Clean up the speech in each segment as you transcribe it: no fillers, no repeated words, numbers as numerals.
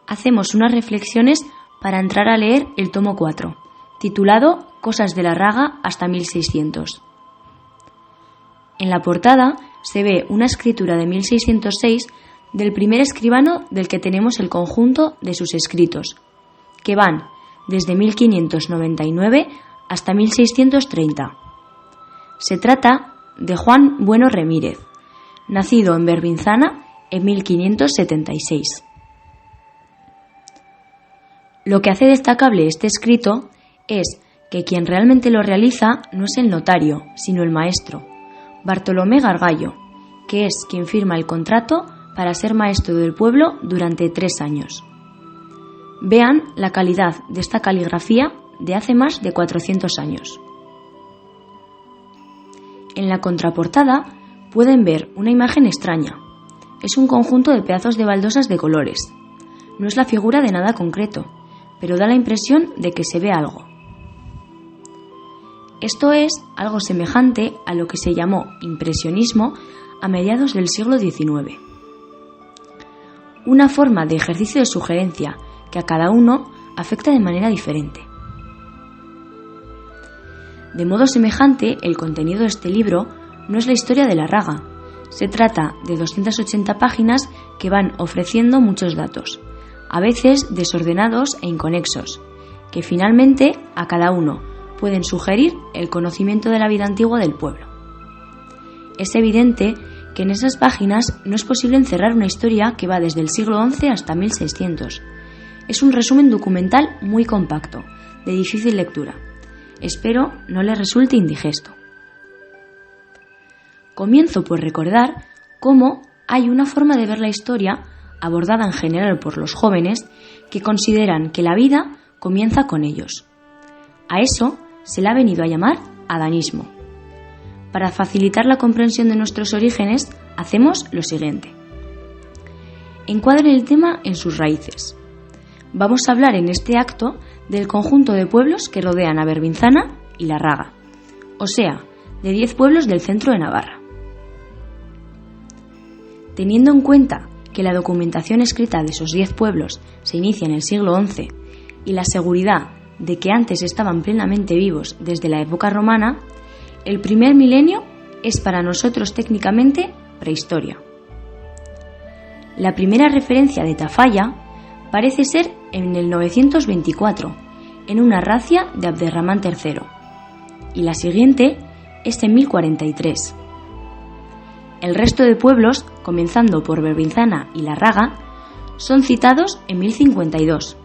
hacemos unas reflexiones para entrar a leer el tomo 4, titulado Cosas de Larraga hasta 1600. En la portada se ve una escritura de 1606 del primer escribano del que tenemos el conjunto de sus escritos, que van desde 1599 hasta 1630. Se trata de Juan Bueno Remírez, nacido en Berbinzana en 1576. Lo que hace destacable este escrito es que quien realmente lo realiza no es el notario, sino el maestro, Bartolomé Gargallo, que es quien firma el contrato para ser maestro del pueblo durante 3 años. Vean la calidad de esta caligrafía de hace más de 400 años. En la contraportada pueden ver una imagen extraña. Es un conjunto de pedazos de baldosas de colores. No es la figura de nada concreto, pero da la impresión de que se ve algo. Esto es algo semejante a lo que se llamó impresionismo a mediados del siglo XIX. Una forma de ejercicio de sugerencia que a cada uno afecta de manera diferente. De modo semejante, el contenido de este libro no es la historia de Larraga. Se trata de 280 páginas que van ofreciendo muchos datos, a veces desordenados e inconexos, que finalmente a cada uno pueden sugerir el conocimiento de la vida antigua del pueblo. Es evidente que en esas páginas no es posible encerrar una historia que va desde el siglo XI hasta 1600. Es un resumen documental muy compacto, de difícil lectura. Espero no les resulte indigesto. Comienzo por recordar cómo hay una forma de ver la historia, abordada en general por los jóvenes, que consideran que la vida comienza con ellos. A eso se le ha venido a llamar adanismo. Para facilitar la comprensión de nuestros orígenes, hacemos lo siguiente. Encuadren el tema en sus raíces. Vamos a hablar en este acto del conjunto de pueblos que rodean a Berbinzana y Larraga, o sea, de 10 pueblos del centro de Navarra. Teniendo en cuenta que la documentación escrita de esos 10 pueblos se inicia en el siglo XI y la seguridad de que antes estaban plenamente vivos desde la época romana, el primer milenio es para nosotros técnicamente prehistoria. La primera referencia de Tafalla parece ser en el 924, en una razzia de Abderramán III, y la siguiente es en 1043. El resto de pueblos, comenzando por Berbinzana y Larraga, son citados en 1052,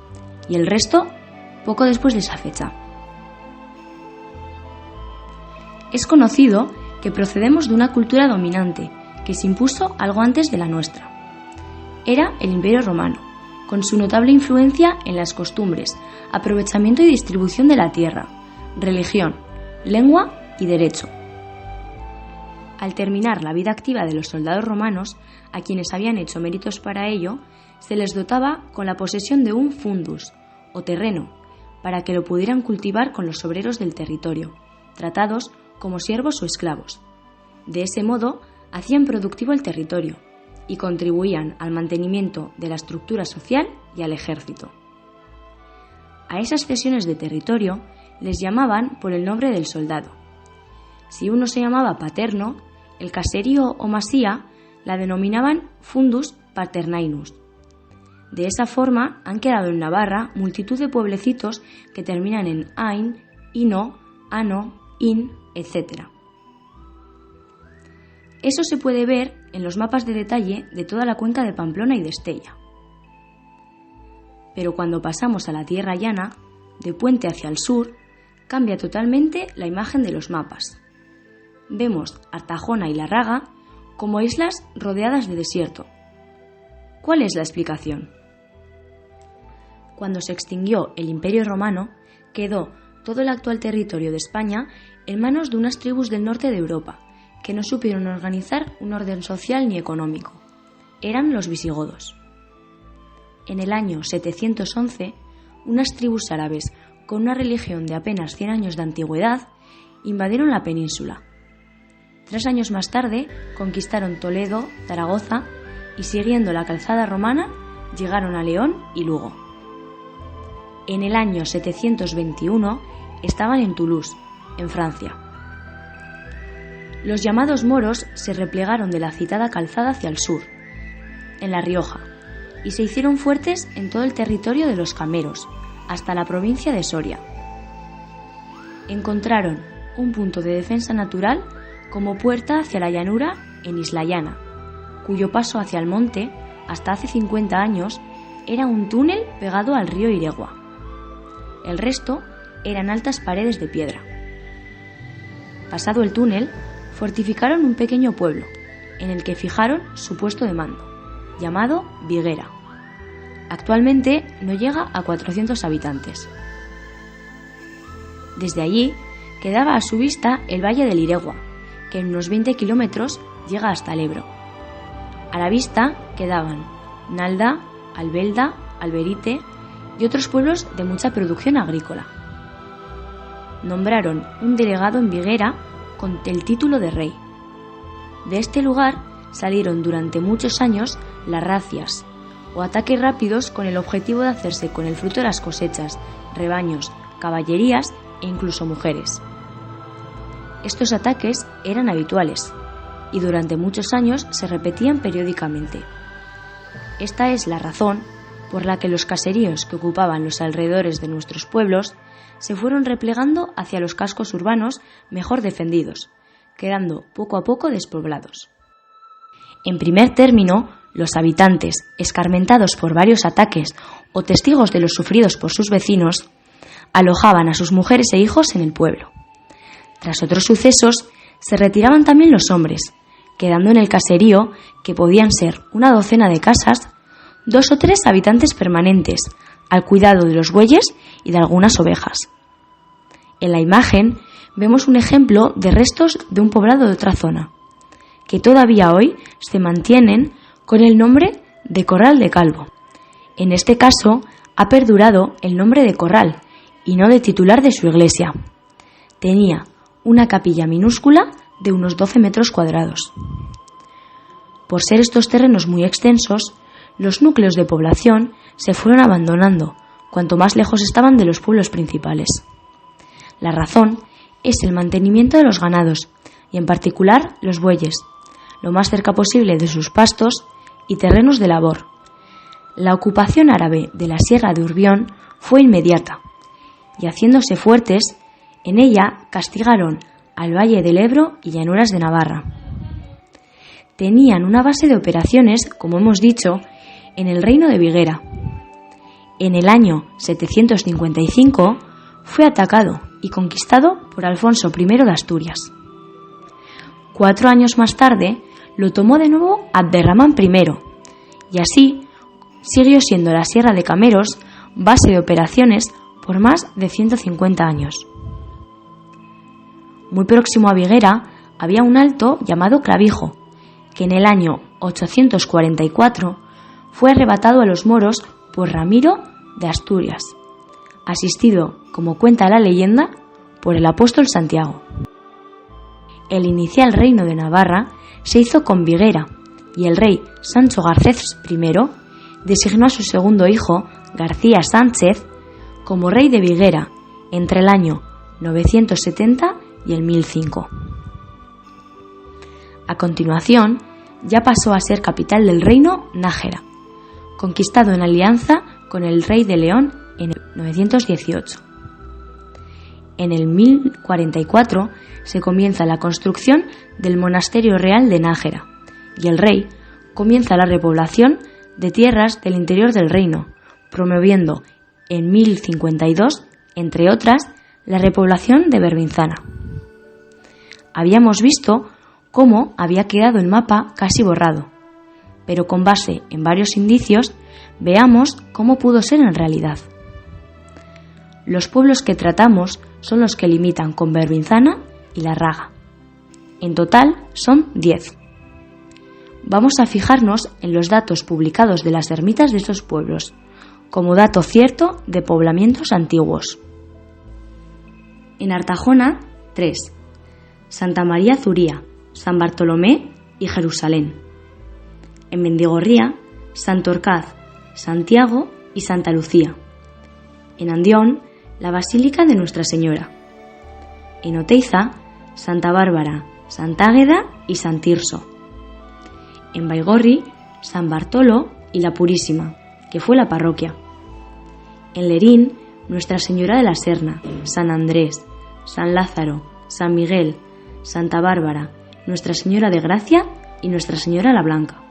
y el resto poco después de esa fecha. Es conocido que procedemos de una cultura dominante que se impuso algo antes de la nuestra. Era el Imperio Romano, con su notable influencia en las costumbres, aprovechamiento y distribución de la tierra, religión, lengua y derecho. Al terminar la vida activa de los soldados romanos, a quienes habían hecho méritos para ello, se les dotaba con la posesión de un fundus, o terreno, para que lo pudieran cultivar con los obreros del territorio, tratados como siervos o esclavos. De ese modo, hacían productivo el territorio y contribuían al mantenimiento de la estructura social y al ejército. A esas cesiones de territorio les llamaban por el nombre del soldado. Si uno se llamaba paterno, el caserío o masía la denominaban fundus paternainus. De esa forma han quedado en Navarra multitud de pueblecitos que terminan en ain, ino, ano, in, etc. Eso se puede ver en los mapas de detalle de toda la cuenca de Pamplona y de Estella. Pero cuando pasamos a la tierra llana, de Puente hacia el sur, cambia totalmente la imagen de los mapas. Vemos Artajona y Larraga como islas rodeadas de desierto. ¿Cuál es la explicación? Cuando se extinguió el Imperio Romano, quedó todo el actual territorio de España en manos de unas tribus del norte de Europa, que no supieron organizar un orden social ni económico. Eran los visigodos. En el año 711, unas tribus árabes con una religión de apenas 100 años de antigüedad invadieron la península. 3 años más tarde conquistaron Toledo, Zaragoza y, siguiendo la calzada romana, llegaron a León y Lugo. En el año 721 estaban en Toulouse, en Francia. Los llamados moros se replegaron de la citada calzada hacia el sur, en La Rioja, y se hicieron fuertes en todo el territorio de los cameros, hasta la provincia de Soria. Encontraron un punto de defensa natural como puerta hacia la llanura en Isla Llana, cuyo paso hacia el monte, hasta hace 50 años, era un túnel pegado al río Iregua. El resto eran altas paredes de piedra. Pasado el túnel, fortificaron un pequeño pueblo, en el que fijaron su puesto de mando, llamado Viguera. Actualmente no llega a 400 habitantes. Desde allí quedaba a su vista el valle del Iregua, que en unos 20 kilómetros llega hasta el Ebro. A la vista quedaban Nalda, Albelda, Alberite y otros pueblos de mucha producción agrícola. Nombraron un delegado en Viguera con el título de rey. De este lugar salieron durante muchos años las razias, o ataques rápidos con el objetivo de hacerse con el fruto de las cosechas, rebaños, caballerías e incluso mujeres. Estos ataques eran habituales y durante muchos años se repetían periódicamente. Esta es la razón por la que los caseríos que ocupaban los alrededores de nuestros pueblos se fueron replegando hacia los cascos urbanos mejor defendidos, quedando poco a poco despoblados. En primer término, los habitantes, escarmentados por varios ataques o testigos de los sufridos por sus vecinos, alojaban a sus mujeres e hijos en el pueblo. Tras otros sucesos, se retiraban también los hombres, quedando en el caserío, que podían ser una docena de casas, 2 o 3 habitantes permanentes, al cuidado de los bueyes y de algunas ovejas. En la imagen vemos un ejemplo de restos de un poblado de otra zona, que todavía hoy se mantienen con el nombre de Corral de Calvo. En este caso, ha perdurado el nombre de corral y no de titular de su iglesia. Tenía una capilla minúscula de unos 12 metros cuadrados. Por ser estos terrenos muy extensos, los núcleos de población se fueron abandonando cuanto más lejos estaban de los pueblos principales. La razón es el mantenimiento de los ganados y en particular los bueyes, lo más cerca posible de sus pastos y terrenos de labor. La ocupación árabe de la Sierra de Urbión fue inmediata y haciéndose fuertes, en ella castigaron al Valle del Ebro y llanuras de Navarra. Tenían una base de operaciones, como hemos dicho, en el reino de Viguera. En el año 755 fue atacado y conquistado por Alfonso I de Asturias. 4 años más tarde lo tomó de nuevo Abderramán I y así siguió siendo la Sierra de Cameros base de operaciones por más de 150 años. Muy próximo a Viguera había un alto llamado Clavijo, que en el año 844 fue arrebatado a los moros por Ramiro de Asturias, asistido, como cuenta la leyenda, por el apóstol Santiago. El inicial reino de Navarra se hizo con Viguera y el rey Sancho Garcés I designó a su segundo hijo, García Sánchez, como rey de Viguera entre el año 970 y el 1005. A continuación, ya pasó a ser capital del reino Nájera, conquistado en alianza con el rey de León en 918. En el 1044 se comienza la construcción del monasterio real de Nájera y el rey comienza la repoblación de tierras del interior del reino, promoviendo en 1052, entre otras, la repoblación de Berbinzana. Habíamos visto cómo había quedado el mapa casi borrado, pero con base en varios indicios veamos cómo pudo ser en realidad. Los pueblos que tratamos son los que limitan con Berbinzana y La Raga. En total son 10. Vamos a fijarnos en los datos publicados de las ermitas de estos pueblos, como dato cierto de poblamientos antiguos. En Artajona, 3. Santa María Zuría, San Bartolomé y Jerusalén. En Mendigorría, Santorcaz, Santiago y Santa Lucía. En Andión, la Basílica de Nuestra Señora. En Oteiza, Santa Bárbara, Santa Águeda y San Tirso. En Baigorri, San Bartolo y la Purísima, que fue la parroquia. En Lerín, Nuestra Señora de la Serna, San Andrés, San Lázaro, San Miguel, Santa Bárbara, Nuestra Señora de Gracia y Nuestra Señora la Blanca.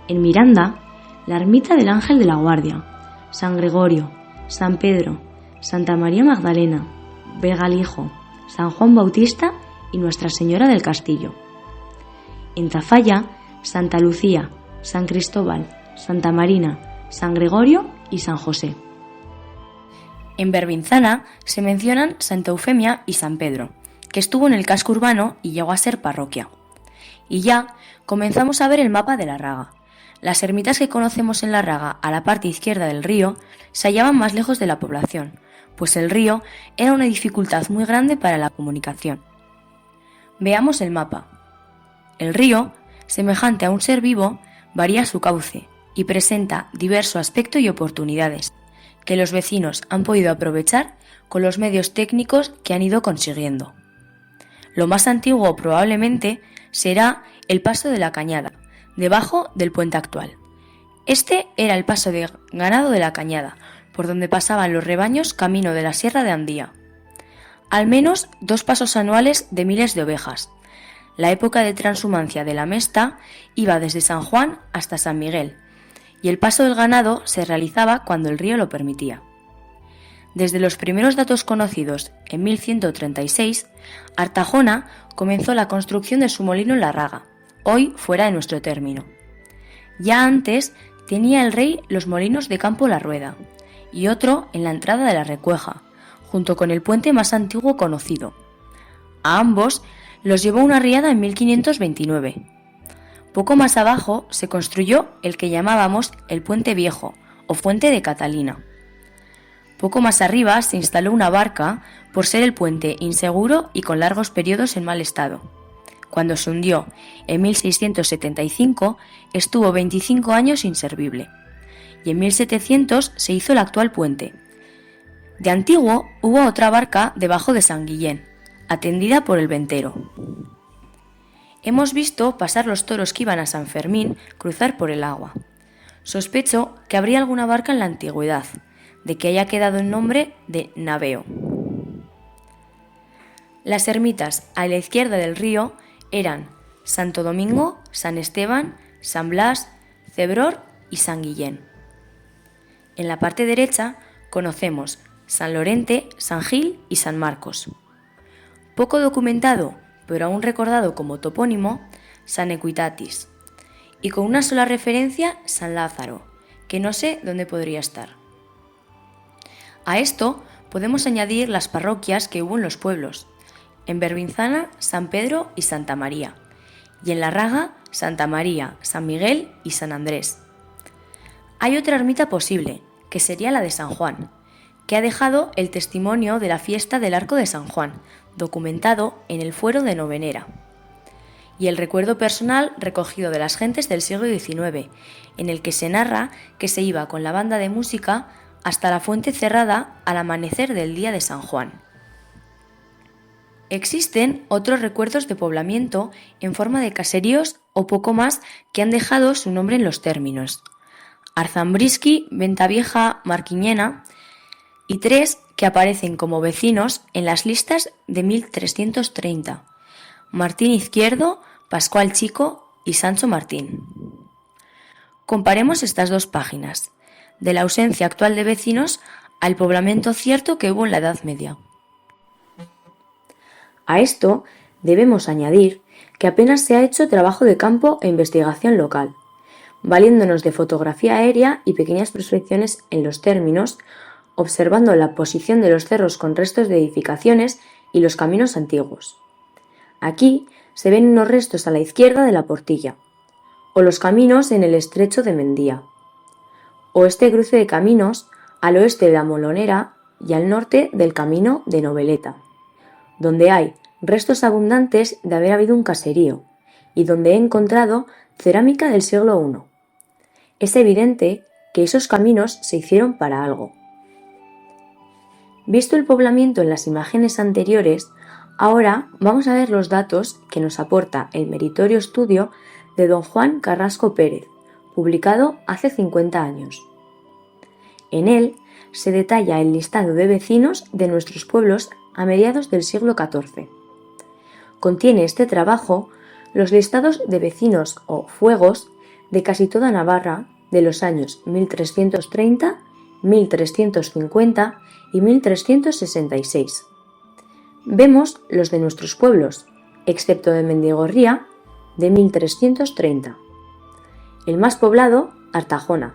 En Miranda, la Ermita del Ángel de la Guardia, San Gregorio, San Pedro, Santa María Magdalena, Begalijo, San Juan Bautista y Nuestra Señora del Castillo. En Tafalla, Santa Lucía, San Cristóbal, Santa Marina, San Gregorio y San José. En Berbinzana se mencionan Santa Eufemia y San Pedro, que estuvo en el casco urbano y llegó a ser parroquia. Y ya comenzamos a ver el mapa de la Raga. Las ermitas que conocemos en la Raga a la parte izquierda del río se hallaban más lejos de la población, pues el río era una dificultad muy grande para la comunicación. Veamos el mapa. El río, semejante a un ser vivo, varía su cauce y presenta diverso aspecto y oportunidades, que los vecinos han podido aprovechar con los medios técnicos que han ido consiguiendo. Lo más antiguo probablemente será el paso de la Cañada, debajo del puente actual. Este era el paso de ganado de la Cañada, por donde pasaban los rebaños camino de la Sierra de Andía. Al menos 2 pasos anuales de miles de ovejas. La época de transhumancia de la Mesta iba desde San Juan hasta San Miguel, y el paso del ganado se realizaba cuando el río lo permitía. Desde los primeros datos conocidos, en 1136, Artajona comenzó la construcción de su molino en la Raga, hoy fuera de nuestro término. Ya antes tenía el rey los molinos de Campo la Rueda, y otro en la entrada de la Recueja, junto con el puente más antiguo conocido. A ambos los llevó una riada en 1529. Poco más abajo se construyó el que llamábamos el Puente Viejo o Fuente de Catalina. Poco más arriba se instaló una barca por ser el puente inseguro y con largos periodos en mal estado. Cuando se hundió en 1675 estuvo 25 años inservible y en 1700 se hizo el actual puente. De antiguo hubo otra barca debajo de San Guillén, atendida por el ventero. Hemos visto pasar los toros que iban a San Fermín cruzar por el agua. Sospecho que habría alguna barca en la antigüedad, de que haya quedado el nombre de naveo. Las ermitas a la izquierda del río eran Santo Domingo, San Esteban, San Blas, Cebror y San Guillén. En la parte derecha conocemos San Lorente, San Gil y San Marcos. Poco documentado, pero aún recordado como topónimo, San Equitatis, y con una sola referencia San Lázaro, que no sé dónde podría estar. A esto podemos añadir las parroquias que hubo en los pueblos, en Berbinzana, San Pedro y Santa María, y en la Raga, Santa María, San Miguel y San Andrés. Hay otra ermita posible, que sería la de San Juan, que ha dejado el testimonio de la fiesta del Arco de San Juan, documentado en el Fuero de Novenera, y el recuerdo personal recogido de las gentes del siglo XIX, en el que se narra que se iba con la banda de música hasta la fuente cerrada al amanecer del día de San Juan. Existen otros recuerdos de poblamiento en forma de caseríos o poco más que han dejado su nombre en los términos: Arzambrisky, Ventavieja, Marquiñena, y 3 que aparecen como vecinos en las listas de 1330, Martín Izquierdo, Pascual Chico y Sancho Martín. Comparemos estas 2 páginas, de la ausencia actual de vecinos al poblamiento cierto que hubo en la Edad Media. A esto debemos añadir que apenas se ha hecho trabajo de campo e investigación local, valiéndonos de fotografía aérea y pequeñas prospecciones en los términos, observando la posición de los cerros con restos de edificaciones y los caminos antiguos. Aquí se ven unos restos a la izquierda de la Portilla, o los caminos en el estrecho de Mendía, o este cruce de caminos al oeste de la Molonera y al norte del camino de Noveleta, donde hay restos abundantes de haber habido un caserío y donde he encontrado cerámica del siglo I. Es evidente que esos caminos se hicieron para algo. Visto el poblamiento en las imágenes anteriores, ahora vamos a ver los datos que nos aporta el meritorio estudio de don Juan Carrasco Pérez, publicado hace 50 años. En él se detalla el listado de vecinos de nuestros pueblos a mediados del siglo XIV. Contiene este trabajo los listados de vecinos o fuegos de casi toda Navarra de los años 1330, 1350 y 1366. Vemos los de nuestros pueblos, excepto de Mendigorría, de 1330. El más poblado, Artajona,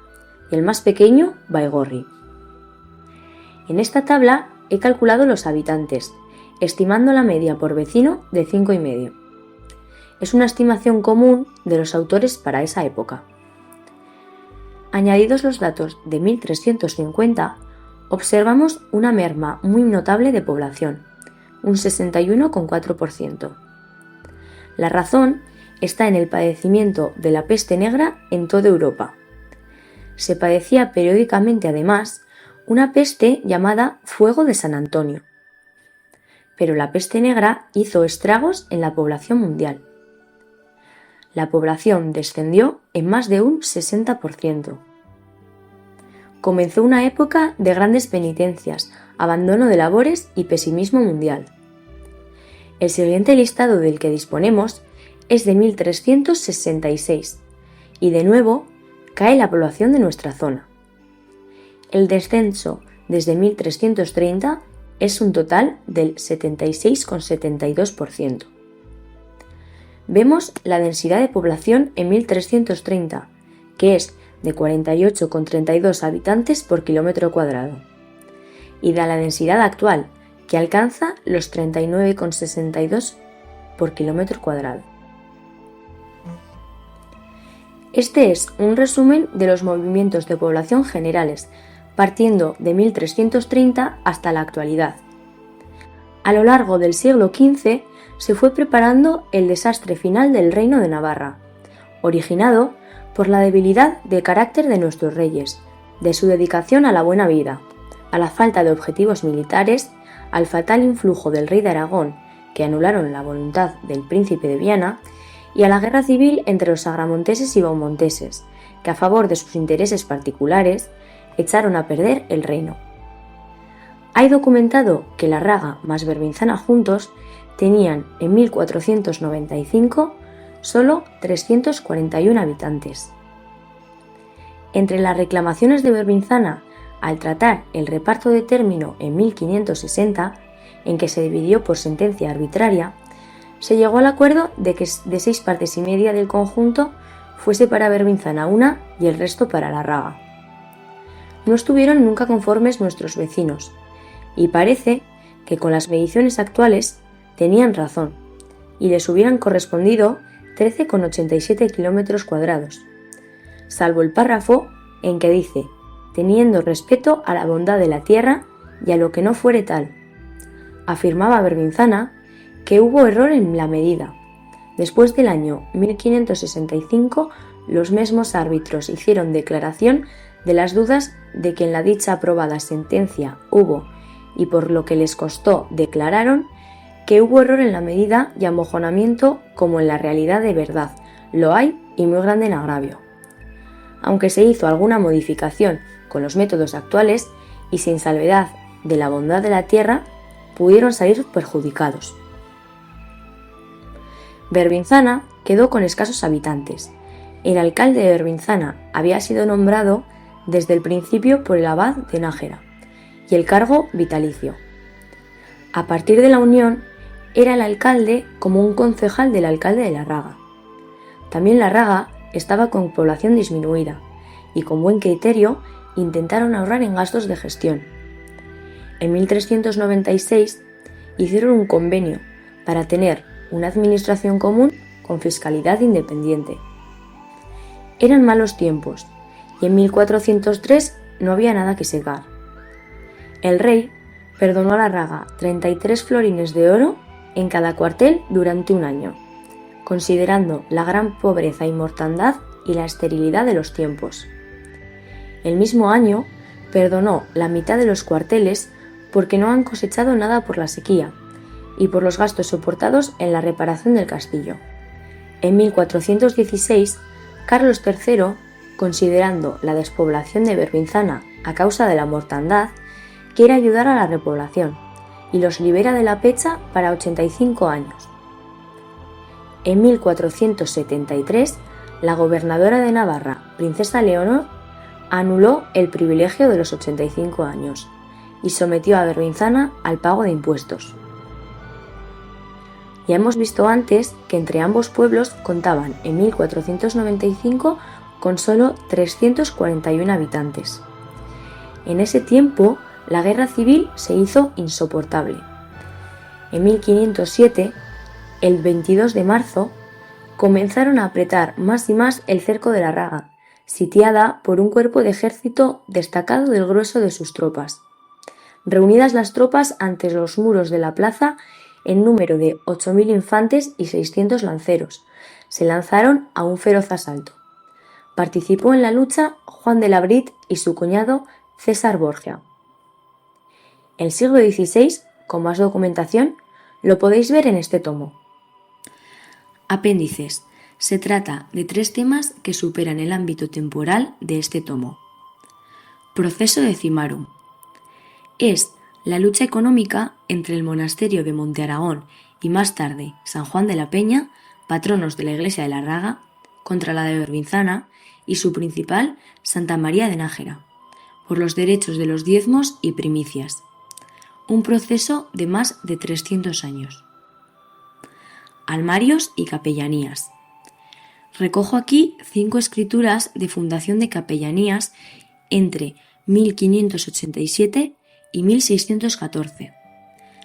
y el más pequeño, Baigorri. En esta tabla he calculado los habitantes, estimando la media por vecino de 5,5. Es una estimación común de los autores para esa época. Añadidos los datos de 1350, observamos una merma muy notable de población, un 61,4%. La razón está en el padecimiento de la peste negra en toda Europa. Se padecía periódicamente, además, una peste llamada Fuego de San Antonio. Pero la peste negra hizo estragos en la población mundial. La población descendió en más de un 60%. Comenzó una época de grandes penitencias, abandono de labores y pesimismo mundial. El siguiente listado del que disponemos es de 1366 y de nuevo cae la población de nuestra zona. El descenso desde 1330 es un total del 76,72%. Vemos la densidad de población en 1330, que es de 48,32 habitantes por kilómetro cuadrado, y da la densidad actual, que alcanza los 39,62 por kilómetro cuadrado. Este es un resumen de los movimientos de población generales, partiendo de 1330 hasta la actualidad. A lo largo del siglo XV se fue preparando el desastre final del Reino de Navarra, originado por la debilidad de carácter de nuestros reyes, de su dedicación a la buena vida, a la falta de objetivos militares, al fatal influjo del rey de Aragón, que anularon la voluntad del príncipe de Viana, y a la guerra civil entre los agramonteses y beaumonteses, que a favor de sus intereses particulares echaron a perder el reino. Hay documentado que Larraga más Berbinzana juntos tenían en 1495 solo 341 habitantes. Entre las reclamaciones de Berbinzana al tratar el reparto de término en 1560, en que se dividió por sentencia arbitraria, se llegó al acuerdo de que de 6 partes y media del conjunto fuese para Berbinzana una y el resto para Larraga. No estuvieron nunca conformes nuestros vecinos, y parece que con las mediciones actuales tenían razón, y les hubieran correspondido 13,87 kilómetros cuadrados, salvo el párrafo en que dice, teniendo respeto a la bondad de la tierra y a lo que no fuere tal. Afirmaba Berbinzana que hubo error en la medida. Después del año 1565, los mismos árbitros hicieron declaración de las dudas de que en la dicha aprobada sentencia hubo, y por lo que les costó declararon, que hubo error en la medida y amojonamiento como en la realidad de verdad, lo hay y muy grande en agravio. Aunque se hizo alguna modificación con los métodos actuales y sin salvedad de la bondad de la tierra, pudieron salir perjudicados. Berbinzana quedó con escasos habitantes. El alcalde de Berbinzana había sido nombrado desde el principio por el abad de Nájera, y el cargo vitalicio. A partir de la unión, era el alcalde como un concejal del alcalde de Larraga. También Larraga estaba con población disminuida, y con buen criterio intentaron ahorrar en gastos de gestión. En 1396 hicieron un convenio para tener una administración común con fiscalidad independiente. Eran malos tiempos, y en 1403 no había nada que secar. El rey perdonó a Larraga 33 florines de oro en cada cuartel durante un año, considerando la gran pobreza y mortandad y la esterilidad de los tiempos. El mismo año perdonó la mitad de los cuarteles porque no han cosechado nada por la sequía y por los gastos soportados en la reparación del castillo. En 1416, Carlos III, considerando la despoblación de Vervinzana a causa de la mortandad, quiere ayudar a la repoblación y los libera de la pecha para 85 años. En 1473, la gobernadora de Navarra, princesa Leonor, anuló el privilegio de los 85 años y sometió a Vervinzana al pago de impuestos. Ya hemos visto antes que entre ambos pueblos contaban en 1495 con solo 341 habitantes. En ese tiempo, la guerra civil se hizo insoportable. En 1507, el 22 de marzo, comenzaron a apretar más y más el cerco de la Raga, sitiada por un cuerpo de ejército destacado del grueso de sus tropas. Reunidas las tropas ante los muros de la plaza, en número de 8.000 infantes y 600 lanceros, se lanzaron a un feroz asalto. Participó en la lucha Juan de Labrit y su cuñado César Borgia. El siglo XVI, con más documentación, lo podéis ver en este tomo. Apéndices. Se trata de 3 temas que superan el ámbito temporal de este tomo. Proceso decimarum. Es la lucha económica entre el monasterio de Monte Aragón y más tarde San Juan de la Peña, patronos de la iglesia de la Raga, contra la de Vervinzana y su principal, Santa María de Nájera, por los derechos de los diezmos y primicias. Un proceso de más de 300 años. Almarios y capellanías. Recojo aquí 5 escrituras de fundación de capellanías entre 1587 y 1614.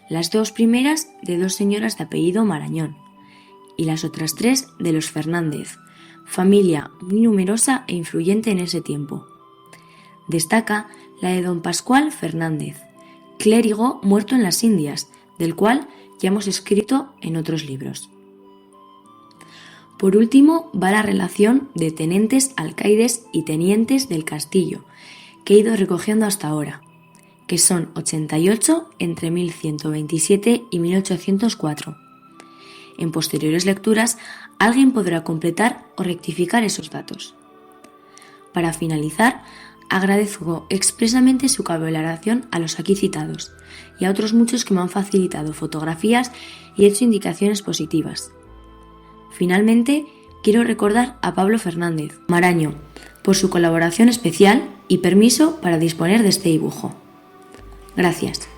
Las 2 primeras de 2 señoras de apellido Marañón y las otras 3 de los Fernández, familia muy numerosa e influyente en ese tiempo. Destaca la de don Pascual Fernández, clérigo muerto en las Indias, del cual ya hemos escrito en otros libros. Por último va la relación de tenentes, alcaides y tenientes del castillo, que he ido recogiendo hasta ahora, que son 88 entre 1127 y 1804. En posteriores lecturas, alguien podrá completar o rectificar esos datos. Para finalizar, agradezco expresamente su colaboración a los aquí citados y a otros muchos que me han facilitado fotografías y hecho indicaciones positivas. Finalmente, quiero recordar a Pablo Fernández Maraño por su colaboración especial y permiso para disponer de este dibujo. Gracias.